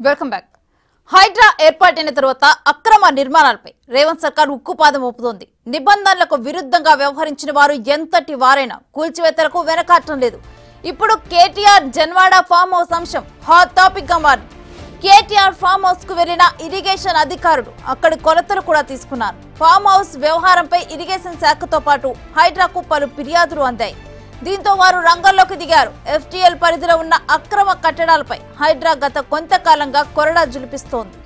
Welcome back. Hydraa ఏర్పాటైన తర్వాత అక్రమ నిర్మాణాలపై రేవంత్ సర్కార్ ఉక్కుపాదం మోపుతోంది. నిబంధనలకు విరుద్ధంగా వ్యవహరించిన వారు ఎంతటి వారైనా కూల్చివేతలకు వెనకాటం లేదు. ఇప్పుడు కేటీఆర్ జన్వాడ ఫామ్ హౌస్ అంశం హాట్ టాపిక్ గా మారింది. కేటీఆర్ ఫామ్ హౌస్ కు వెళ్లిన ఇరిగేషన్ అధికారులు అక్కడి కొలతలు కూడా తీసుకున్నారు. ఫామ్ హౌస్ వ్యవహారంపై ఇరిగేషన్ శాఖతో పాటు హైడ్రాకు పలు ఫిర్యాదులు అందాయి. దీంతో వారు రంగంలోకి దిగారు. ఎఫ్టీఎల్ పరిధిలో ఉన్న అక్రమ కట్టడాలపై హైడ్రా గత కొంతకాలంగా కొరడా జులిపిస్తోంది.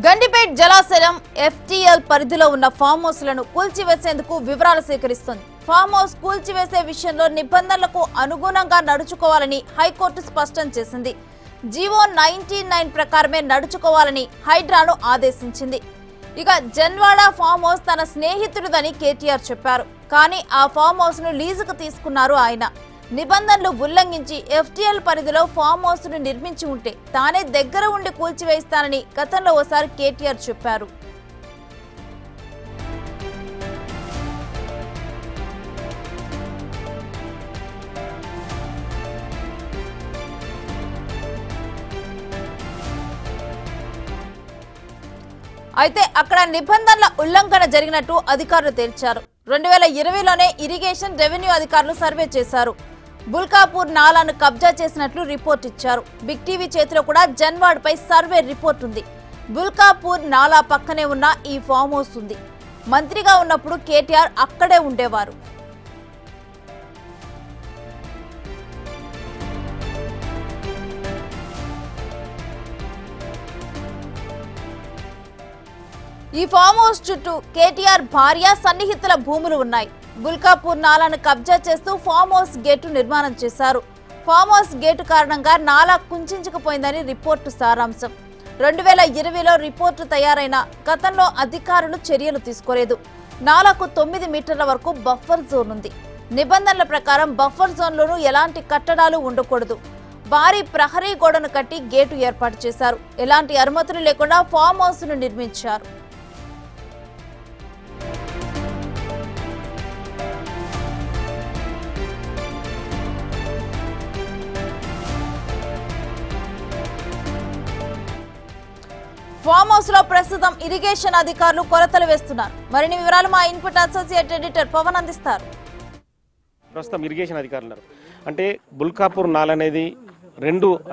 గండిపేట్ జలాశయం ఎఫ్టీఎల్ పరిధిలో ఉన్న ఫామ్ హౌస్లను కూల్చివేసేందుకు వివరాలు సేకరిస్తోంది. ఫామ్ హౌస్ కూల్చివేసే విషయంలో నిబంధనలకు అనుగుణంగా నడుచుకోవాలని హైకోర్టు స్పష్టం చేసింది. జీవో 99 ప్రకారమే నడుచుకోవాలని హైడ్రాను ఆదేశించింది. ఇక జన్వాడ ఫామ్ హౌస్ తన స్నేహితుడిదని కేటీఆర్ చెప్పారు. కానీ ఆ ఫామ్ హౌస్ ను లీజుకు తీసుకున్నారు ఆయన. నిబంధనలు ఉల్లంఘించి ఎఫ్టీఎల్ పరిధిలో ఫామ్ హౌస్ ను నిర్మించి ఉంటే తానే దగ్గర ఉండి కూల్చివేస్తానని గతంలో ఓసారి కేటీఆర్ చెప్పారు. అయితే అక్కడ నిబంధనల ఉల్లంఘన జరిగినట్టు అధికారులు తేల్చారు. 2020లోనే ఇరిగేషన్ రెవెన్యూ అధికారులు సర్వే చేశారు. బుల్కాపూర్ నాలాను కబ్జా చేసినట్లు రిపోర్ట్ ఇచ్చారు. బిగ్ టీవీ చేతిలో కూడా జన్వాడ్ పై సర్వే రిపోర్ట్ ఉంది. బుల్కాపూర్ నాలా పక్కనే ఉన్న ఈ ఫామ్ హౌస్ ఉంది. మంత్రిగా ఉన్నప్పుడు కేటీఆర్ అక్కడే ఉండేవారు. ఈ ఫామ్ హౌస్ చుట్టూ కేటీఆర్ భార్య సన్నిహితుల భూములు ఉన్నాయి. బుల్కాపూర్ నాలాను కబ్జా చేస్తూ ఫామ్ హౌస్ గేటు నిర్మాణం చేశారు. ఫామ్ హౌస్ గేటు కారణంగా నాలా కుంచుకుపోయిందని రిపోర్టు సారాంశం. 2020లో రిపోర్టు తయారైన గతంలో అధికారులు చర్యలు తీసుకోలేదు. నాలాకు 9 మీటర్ల వరకు బఫర్ జోన్ ఉంది. నిబంధనల ప్రకారం బఫర్ జోన్లోనూ ఎలాంటి కట్టడాలు ఉండకూడదు. భారీ ప్రహరీ గోడను కట్టి గేటు ఏర్పాటు చేశారు. ఎలాంటి అనుమతులు లేకుండా ఫామ్ హౌస్ ను నిర్మించారు. ఫామ్ హౌస్ లో ప్రస్తుతం ఇరిగేషన్ అధికారులు కొలతలు వేస్తున్నారు. మరిన్ని వివరాలు మా ఇన్పుట్ అసోసియేట్ ఎడిటర్ పవన్ అందిస్తారు. ప్రస్తుతం ఇరిగేషన్ అధికారులు అంటే బుల్కాపూర్ నాల అనేది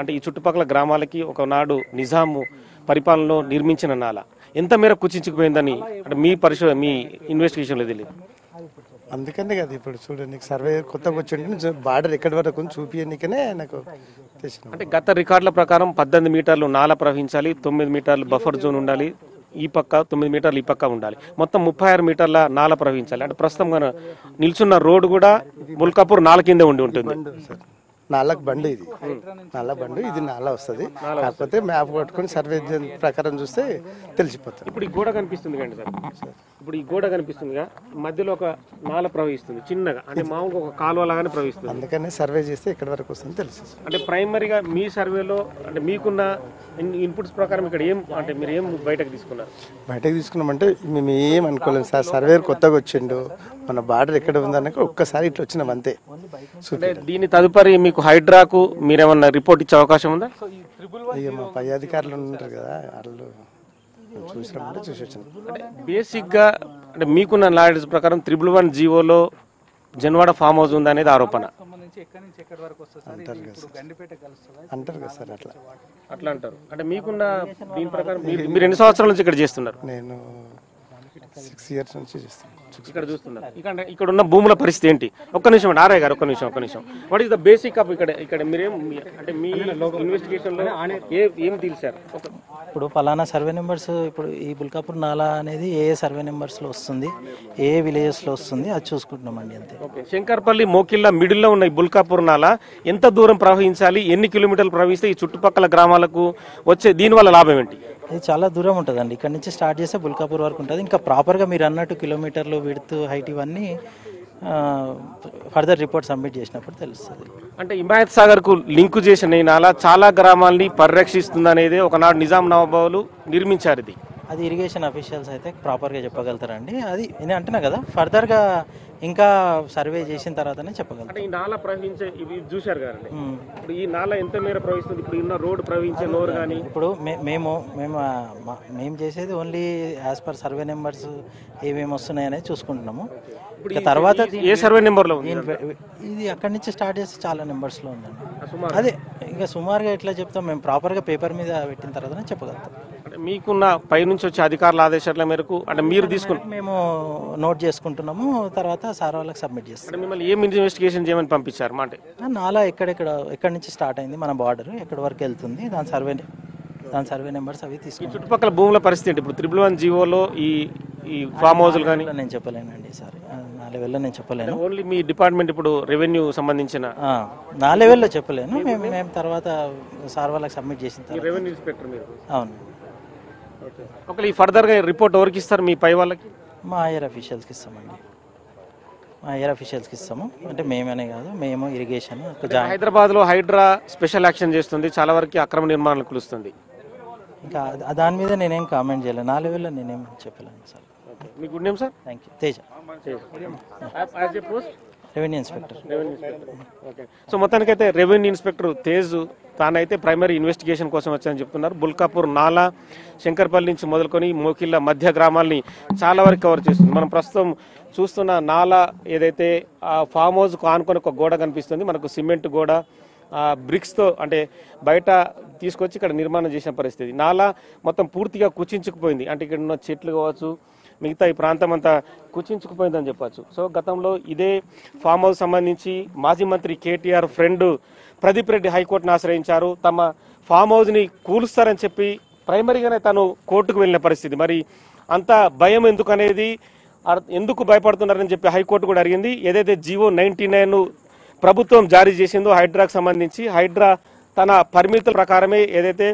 అంటే ఈ చుట్టుపక్కల గ్రామాలకి ఒకనాడు నిజాము పరిపాలనలో నిర్మించిన నాల ఎంత మేర కుచించుకుపోయిందని అంటే మీ ఇన్వెస్టిగేషన్లో తెలియదు. అందుకనే కదా ఇప్పుడు చూడండి సర్వే కొత్తగా వచ్చి బార్డర్ ఎక్కడి వరకు చూపించనికనే నాకు తెలిసిన. అంటే గత రికార్డుల ప్రకారం 18 మీటర్లు నాల ప్రవహించాలి, 9 మీటర్లు బఫర్ జోన్ ఉండాలి, ఈ పక్క 9 మీటర్లు ఈ పక్క ఉండాలి, మొత్తం 36 మీటర్ల నాల ప్రవహించాలి. అంటే ప్రస్తుతం నిల్చున్న రోడ్డు కూడా బుల్కాపూర్ నాల కింద ఉంటుంది. నాలకు బండి ఇది నాలా వస్తుంది. కాకపోతే మ్యాప్ పట్టుకుని సర్వే ప్రకారం చూస్తే తెలిసిపోతుంది. ఇప్పుడు ఈ గోడ కనిపిస్తుంది కండి సార్, ఇప్పుడు ఈ గోడ కనిపిస్తుందిగా మధ్యలో ఒక నాల ప్రవహిస్తుంది చిన్నగా, అంటే మామూలుగా ఒక కాలువ లాగానే ప్రవహిస్తుంది. అందుకనే సర్వే చేస్తే ఎక్కడి వరకు వస్తుంది తెలుసు. అంటే ప్రైమరీగా మీ సర్వేలో అంటే మీకున్న ఇన్పుట్స్ ప్రకారం ఇక్కడ మీరు ఏం బయటకు తీసుకున్నామంటే మేము ఏం అనుకోలేదు సార్. సర్వే కొత్తగా వచ్చిండు, మన బార్డర్ ఎక్కడ ఉందన్నాక ఒక్కసారి ఇట్లా వచ్చినాం అంతే. దీని తదుపరి మీకు హైడ్రాకు మీరేమన్నా రిపోర్ట్ ఇచ్చే అవకాశం ఉందా? ఇక మా పై అధికారులు ఉంటారు కదా, వాళ్ళు చూసినామంటే చూసి వచ్చినాం. బేసిక్ గా అంటే మీకున్న నాలెడ్జ్ ప్రకారం 111 జీవోలో జన్వాడ ఫామ్ హౌస్ ఉంది అనేది ఆరోపణ అంటారు కదా సార్. అట్లా అంటారు. అంటే మీకున్న దీని ప్రకారం మీరు ఎన్ని సంవత్సరాల నుంచి ఇక్కడ చేస్తున్నారు? నేను 6 years నుంచి చేస్తాం. ఇక్కడ చూస్తున్నారు. ఇక్కడ ఉన్న భూముల పరిస్థితి ఏంటి? ఒక్క నిమిషం అండి, ఆర్ఐ గారు ఒక్క నిమిషం. What is the basic of ఇక్కడ మీరేం అంటే మీ ఇన్వెస్టిగేషన్ లో ఏం తెలిసారు? ఇప్పుడు పలానా సర్వే నెంబర్స్, ఇప్పుడు ఈ బుల్కాపూర్ నాలా అనేది ఏ సర్వే నెంబర్స్ లో వస్తుంది, ఏ విలేజెస్ లో వస్తుంది, అది చూసుకుంటున్నామండి అంతే. శంకర్పల్లి మోకిళ్ళ మిడిల్ లో ఉన్న ఈ బుల్కాపూర్ నాలా ఎంత దూరం ప్రవహించాలి, ఎన్ని కిలోమీటర్లు ప్రవహిస్తే ఈ చుట్టుపక్కల గ్రామాలకు వచ్చే దీనివల్ల లాభం ఏంటి? ఇది చాలా దూరం ఉంటుందండి. ఇక్కడ నుంచి స్టార్ట్ చేస్తే బుల్కాపూర్ వరకు ఉంటుంది. ఇంకా ప్రాపర్గా మీరు అన్నట్టు కిలోమీటర్లు, విడ్త్, హైట్ ఇవన్నీ ఫర్దర్ రిపోర్ట్ సబ్మిట్ చేసినప్పుడు తెలుస్తుంది. అంటే హిమాయత్ సాగర్ కు లింకు చేసిన ఈ నాలా చాలా గ్రామాల్ని పరిరక్షిస్తుంది అనేది ఒకనాడు నిజాం నవాబులు నిర్మించారు. ఇది అది ఇరిగేషన్ అఫీషియల్స్ అయితే ప్రాపర్గా చెప్పగలుగుతారండి. అది నేను అంటున్నా కదా, ఫర్దర్గా ఇంకా సర్వే చేసిన తర్వాతనే చెప్పగలుగుతాం. అంటే ఈ నాలా ప్రవహించే ఇవి చూశారు కదండి, ఇప్పుడు ఈ నాలా ఎంత మేర ప్రవహిస్తుంది? ఇప్పుడు ఉన్న రోడ్డు ప్రవహించే నోరు కానీ ఇప్పుడు మేము చేసేది only as per survey numbers ఏమేమి వస్తున్నాయి అనేది చూసుకుంటున్నాము. తర్వాత ఏ సర్వే నెంబర్ లో ఇది అక్కడి నుంచి స్టార్ట్ చేస్తే చాలా నెంబర్స్ లో ఉందండి. అదే ఇంకా సుమారుగా ఎట్లా చెప్తాం, మేము ప్రాపర్ గా పేపర్ మీద పెట్టిన తర్వాతనే చెప్పగలుగుతాం. మీకున్న పై నుంచి వచ్చే అధికారుల ఆదేశాల మేరకు అంటే మీరు మేము నోట్ చేసుకుంటున్నాము, తర్వాత సార్ వాళ్ళకి సబ్మిట్ చేస్తాం. మిమ్మల్ని ఏం ఇన్వెస్టిగేషన్ చేయమని పంపించారు? అంటే నాలా ఎక్కడి నుంచి స్టార్ట్ అయింది, మన బార్డర్ ఎక్కడి వరకు వెళ్తుంది, దాని సర్వే నెంబర్స్ అవి తీసుకుంటాం. చుట్టుపక్కల భూముల పరిస్థితి ఏంటి? ఇప్పుడు 311 జీవోలో ఈ ఫామ్ హౌస్లు కానీ నేను చెప్పలేనండి సార్, నా లెవెల్లో నేను చెప్పలేను. ఓన్లీ మీ డిపార్ట్మెంట్ ఇప్పుడు రెవెన్యూ సంబంధించిన నా లెవెల్లో చెప్పలేను. మేము తర్వాత సార్ వాళ్ళకి సబ్మిట్ చేసిన రెవెన్యూ ఇన్స్పెక్టర్ మీరు. అవును. ఒకవేళ ఈ ఫర్దర్గా రిపోర్ట్ ఎవరికి ఇస్తారు? మీ పై వాళ్ళకి? మా హైయర్ అఫీషియల్స్కి ఇస్తామండి. మా హైయర్ అఫీషియల్స్కి ఇస్తాము. అంటే మేమనే కాదు, మేము ఇరిగేషన్. హైదరాబాద్లో హైడ్రా స్పెషల్ యాక్షన్ చేస్తుంది, చాలా వరకు అక్రమ నిర్మాణాలు కులుస్తుంది. ఇంకా దాని మీద నేనేం కామెంట్ చేయలేను, నా లెవెల్లో నేనేం చెప్పలేను సార్. మీ good name sir? Thank you. Teja, revenue inspector. Okay. So మొత్తానికైతే రెవెన్యూ ఇన్స్పెక్టర్ తేజ్ తానైతే ప్రైమరీ ఇన్వెస్టిగేషన్ కోసం వచ్చారని చెప్తున్నారు. బుల్కాపూర్ నాలా శంకర్పల్లి నుంచి మొదలుకొని మోకిళ్ళ మధ్య గ్రామాల్ని చాలా వరకు కవర్ చేస్తుంది. మనం ప్రస్తుతం చూస్తున్న నాలా ఏదైతే ఆ ఫామ్ హౌస్కు ఆనుకొని ఒక గోడ కనిపిస్తుంది, మనకు సిమెంట్ గోడ బ్రిక్స్తో అంటే బయట తీసుకొచ్చి ఇక్కడ నిర్మాణం చేసిన పరిస్థితి. నాలా మొత్తం పూర్తిగా కుచించుకుపోయింది. అంటే ఇక్కడ ఉన్న చెట్లు కావచ్చు, మిగతా ఈ ప్రాంతం అంతా కుచించుకుపోయిందని చెప్పచ్చు. సో గతంలో ఇదే ఫామ్ హౌస్ సంబంధించి మాజీ మంత్రి కేటీఆర్ ఫ్రెండ్ ప్రదీప్ రెడ్డి హైకోర్టును ఆశ్రయించారు. తమ ఫామ్ హౌస్ని కూలుస్తారని చెప్పి ప్రైమరీగానే తను కోర్టుకు వెళ్ళిన పరిస్థితి. మరి అంత భయం ఎందుకు అనేది, ఎందుకు భయపడుతున్నారని చెప్పి హైకోర్టు కూడా అడిగింది. ఏదైతే జీవో 99 ప్రభుత్వం జారీ చేసిందో హైడ్రాకు సంబంధించి, హైడ్రా తన పరిమితుల ప్రకారమే ఏదైతే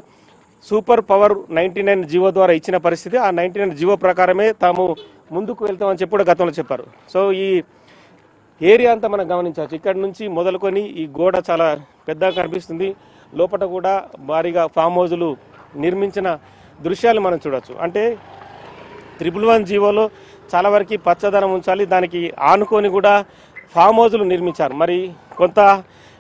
సూపర్ పవర్ 99 జీవో ద్వారా ఇచ్చిన పరిస్థితి, ఆ 99 జీవో ప్రకారమే తాము ముందుకు వెళ్తామని చెప్పి కూడా గతంలో చెప్పారు. సో ఈ ఏరియా అంతా మనం గమనించవచ్చు. ఇక్కడ నుంచి మొదలుకొని ఈ గోడ చాలా పెద్దగా కనిపిస్తుంది. లోపల కూడా భారీగా ఫామ్ హౌజులు నిర్మించిన దృశ్యాలు మనం చూడవచ్చు. అంటే 311 జీవోలో చాలా వరకు పచ్చదనం ఉంచాలి, దానికి ఆనుకొని కూడా ఫామ్ హౌజులు నిర్మించారు. మరి కొంత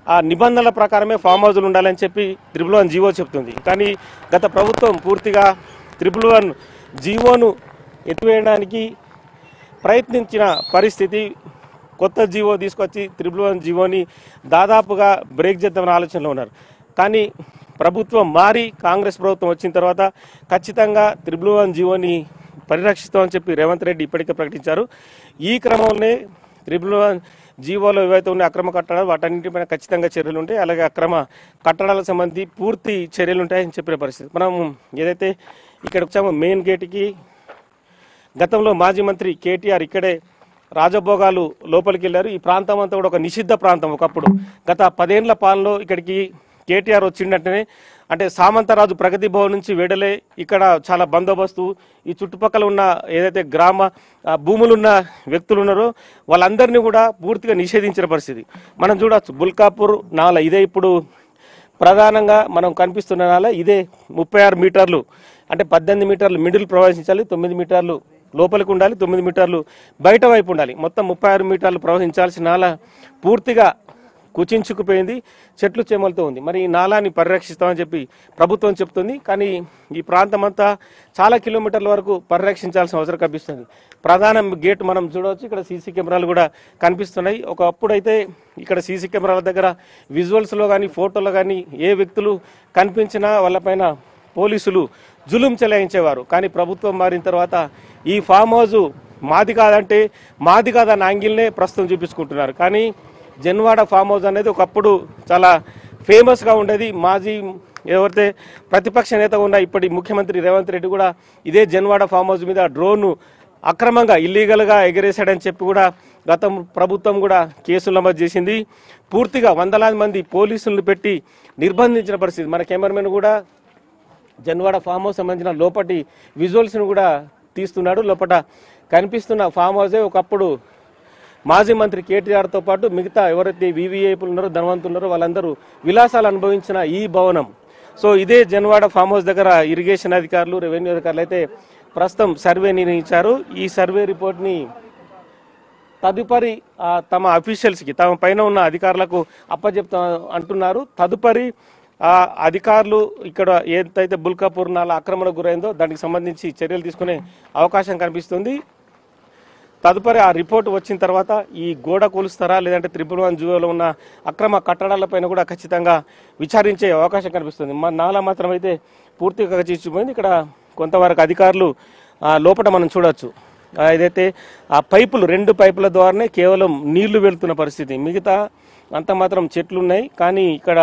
ఆ నిబంధనల ప్రకారమే ఫామ్ హౌజులు ఉండాలని చెప్పి 311 జీవో చెప్తుంది. కానీ గత ప్రభుత్వం పూర్తిగా 311 జీవోను ఎత్తివేయడానికి ప్రయత్నించిన పరిస్థితి. కొత్త జీవో తీసుకొచ్చి 311 జీవోని దాదాపుగా బ్రేక్ చేద్దామని ఆలోచనలో ఉన్నారు. కానీ ప్రభుత్వం మారి కాంగ్రెస్ ప్రభుత్వం వచ్చిన తర్వాత ఖచ్చితంగా 311 జీవోని పరిరక్షిస్తామని చెప్పి రేవంత్ రెడ్డి ఇప్పటికే ప్రకటించారు. ఈ క్రమంలోనే 311 జీవోలో ఏవైతే ఉన్న అక్రమ కట్టడాలు వాటన్నింటిపైన ఖచ్చితంగా చర్యలు ఉంటాయి, అలాగే అక్రమ కట్టడాలకు సంబంధించి పూర్తి చర్యలు ఉంటాయని చెప్పిన పరిస్థితి. మనం ఏదైతే ఇక్కడ వచ్చామో మెయిన్ గేట్కి, గతంలో మాజీ మంత్రి కేటీఆర్ ఇక్కడే రాజభోగాలు లోపలికి వెళ్ళారు. ఈ ప్రాంతం అంతా కూడా ఒక నిషిద్ధ ప్రాంతం ఒకప్పుడు. గత 10 ఏళ్ల పాలనలో ఇక్కడికి కేటీఆర్ వచ్చిందంటేనే అంటే సామంతరాజు ప్రగతి భవన్ నుంచి వెడలే ఇక్కడ చాలా బందోబస్తు, ఈ చుట్టుపక్కల ఉన్న ఏదైతే గ్రామ భూములున్న వ్యక్తులు ఉన్నారో వాళ్ళందరినీ కూడా పూర్తిగా నిషేధించిన పరిస్థితి మనం చూడవచ్చు. బుల్కాపూర్ నాలా ఇదే ఇప్పుడు ప్రధానంగా మనం కనిపిస్తున్న నాలా ఇదే 36 మీటర్లు, అంటే 18 మీటర్లు మిడిల్ ప్రవహించాలి, 9 మీటర్లు లోపలికి ఉండాలి, 9 మీటర్లు బయట వైపు ఉండాలి. మొత్తం 36 మీటర్లు ప్రవహించాల్సిన నాలా పూర్తిగా కుచించుకుపోయింది, చెట్లు చేమలతో ఉంది. మరి ఈ నాలాని పరిరక్షిస్తామని చెప్పి ప్రభుత్వం చెప్తుంది. కానీ ఈ ప్రాంతం అంతా చాలా కిలోమీటర్ల వరకు పరిరక్షించాల్సిన అవసరం కనిపిస్తుంది. ప్రధాన గేట్ మనం చూడవచ్చు, ఇక్కడ సీసీ కెమెరాలు కూడా కనిపిస్తున్నాయి. ఒకప్పుడైతే ఇక్కడ సీసీ కెమెరాల దగ్గర విజువల్స్లో కానీ ఫోటోలో కానీ ఏ వ్యక్తులు కనిపించినా వాళ్ళపైన పోలీసులు జులుం చెలాయించేవారు. కానీ ప్రభుత్వం మారిన తర్వాత ఈ ఫామ్ హౌస్ మాది కాదంటే మాది కాదన్న యాంగిల్నే ప్రస్తుతం చూపించుకుంటున్నారు. కానీ జన్వాడ ఫామ్ హౌస్ అనేది ఒకప్పుడు చాలా ఫేమస్గా ఉండేది. మాజీ ఎవరైతే ప్రతిపక్ష నేత ఉన్న ఇప్పటి ముఖ్యమంత్రి రేవంత్ రెడ్డి కూడా ఇదే జన్వాడ ఫామ్ హౌస్ మీద డ్రోన్ అక్రమంగా ఇల్లీగల్గా ఎగరేశాడని చెప్పి కూడా గత ప్రభుత్వం కూడా కేసులు నమోదు చేసింది. పూర్తిగా వందలాది మంది పోలీసులను పెట్టి నిర్బంధించిన పరిస్థితి. మన కెమెరామెన్ కూడా జన్వాడ ఫామ్ హౌస్ సంబంధించిన లోపటి విజువల్స్ను కూడా తీస్తున్నాడు. లోపల కనిపిస్తున్న ఫామ్ హౌసే ఒకప్పుడు మాజీ మంత్రి కేటీఆర్తో పాటు మిగతా ఎవరైతే వీవీఐపీలు ఉన్నారో ధనవంతులు ఉన్నారో వాళ్ళందరూ విలాసాలు అనుభవించిన ఈ భవనం. సో ఇదే జన్వాడ ఫామ్ హౌస్ దగ్గర ఇరిగేషన్ అధికారులు రెవెన్యూ అధికారులు అయితే ప్రస్తుతం సర్వే నిర్వహించారు. ఈ సర్వే రిపోర్ట్ని తదుపరి తమ అఫీషియల్స్కి తమ పైన ఉన్న అధికారులకు అప్పచెప్తా అంటున్నారు. తదుపరి అధికారులు ఇక్కడ ఏదైతే బుల్కాపూర్ నాలా ఆక్రమణకు గురైందో దానికి సంబంధించి చర్యలు తీసుకునే అవకాశం కనిపిస్తుంది. తదుపరి ఆ రిపోర్ట్ వచ్చిన తర్వాత ఈ గోడ కూలుస్తారా లేదంటే 111 జీవోలో ఉన్న అక్రమ కట్టడాలపైన కూడా ఖచ్చితంగా విచారించే అవకాశం కనిపిస్తుంది. మా నాలా మాత్రం అయితే పూర్తిగా కచ్చిపోయింది. ఇక్కడ కొంతవరకు అధికారులు లోపల మనం చూడొచ్చు. ఏదైతే ఆ పైపులు 2 పైపుల ద్వారానే కేవలం నీళ్లు వెళ్తున్న పరిస్థితి. మిగతా అంత మాత్రం చెట్లు ఉన్నాయి. కానీ ఇక్కడ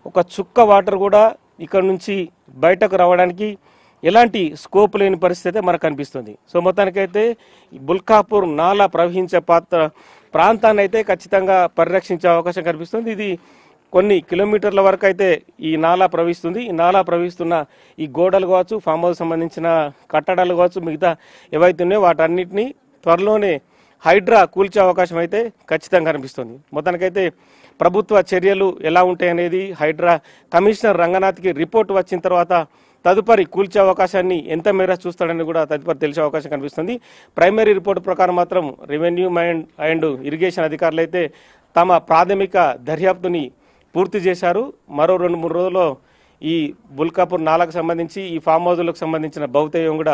ఒక చుక్క వాటర్ కూడా ఇక్కడ నుంచి బయటకు రావడానికి ఎలాంటి స్కోప్ లేని పరిస్థితి మనకు కనిపిస్తుంది. సో మొత్తానికైతే బుల్కాపూర్ నాలా ప్రవహించే ప్రాంతాన్ని అయితే ఖచ్చితంగా పరిరక్షించే అవకాశం కనిపిస్తుంది. ఇది కొన్ని కిలోమీటర్ల వరకు అయితే ఈ నాలా ప్రవహిస్తుంది. ఈ నాలా ప్రవహిస్తున్న ఈ గోడలు కావచ్చు, ఫామ్ హౌస్ సంబంధించిన కట్టడాలు కావచ్చు, మిగతా ఏవైతే ఉన్నాయో వాటన్నిటిని త్వరలోనే హైడ్రా కూల్చే అవకాశం అయితే ఖచ్చితంగా కనిపిస్తుంది. మొత్తానికైతే ప్రభుత్వ చర్యలు ఎలా ఉంటాయనేది హైడ్రా కమిషనర్ రంగనాథ్కి రిపోర్ట్ వచ్చిన తర్వాత తదుపరి కూల్చే అవకాశాన్ని ఎంత మేర చూస్తాడని కూడా తదుపరి తెలిసే అవకాశం కనిపిస్తుంది. ప్రైమరీ రిపోర్టు ప్రకారం మాత్రం రెవెన్యూ అండ్ ఇరిగేషన్ అధికారులు అయితే తమ ప్రాథమిక దర్యాప్తుని పూర్తి చేశారు. మరో 2-3 రోజుల్లో ఈ బుల్కాపూర్ నాలకు సంబంధించి ఈ ఫామ్ హౌస్లకు సంబంధించిన భౌతికం కూడా